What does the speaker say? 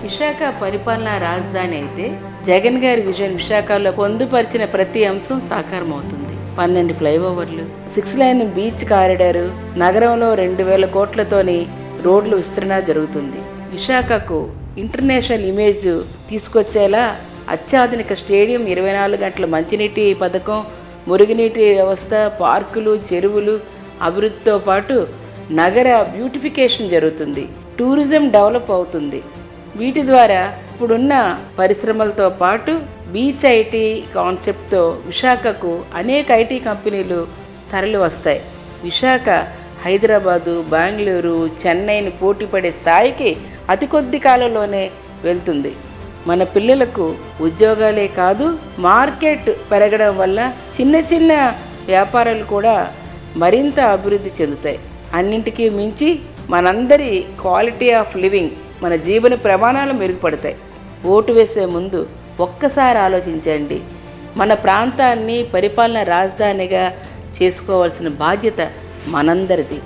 విశాఖ పరిపాలనా రాజధాని అయితే జగన్ గారి విజన్ విశాఖలో పొందుపరిచిన ప్రతి అంశం సాకారం అవుతుంది. 12 ఫ్లైఓవర్లు, 6 లైన్ బీచ్ కారిడారు, నగరంలో 2000 కోట్లతోని రోడ్లు విస్తరణ జరుగుతుంది. విశాఖకు ఇంటర్నేషనల్ ఇమేజ్ తీసుకొచ్చేలా అత్యాధునిక స్టేడియం, 24 గంటల మంచినీటి పథకం, మురుగునీటి వ్యవస్థ, పార్కులు, చెరువులు అభివృద్ధితో పాటు నగర బ్యూటిఫికేషన్ జరుగుతుంది. టూరిజం డెవలప్ అవుతుంది. వీటి ద్వారా ఇప్పుడున్న పరిశ్రమలతో పాటు బీచ్ ఐటీ కాన్సెప్ట్తో విశాఖకు అనేక ఐటీ కంపెనీలు తరలి వస్తాయి. విశాఖ హైదరాబాదు, బెంగళూరు, చెన్నైని పోటీపడే స్థాయికి అతి కొద్ది కాలంలోనే వెళ్తుంది. మన పిల్లలకు ఉద్యోగాలే కాదు, మార్కెట్ పెరగడం వల్ల చిన్న చిన్న వ్యాపారాలు కూడా మరింత అభివృద్ధి చెందుతాయి. అన్నింటికీ మించి మనందరి క్వాలిటీ ఆఫ్ లివింగ్, మన జీవన ప్రమాణాలు మెరుగుపడతాయి. ఓటు వేసే ముందు ఒక్కసారి ఆలోచించండి. మన ప్రాంతాన్ని పరిపాలన రాజధానిగా చేసుకోవాల్సిన బాధ్యత మనందరిది.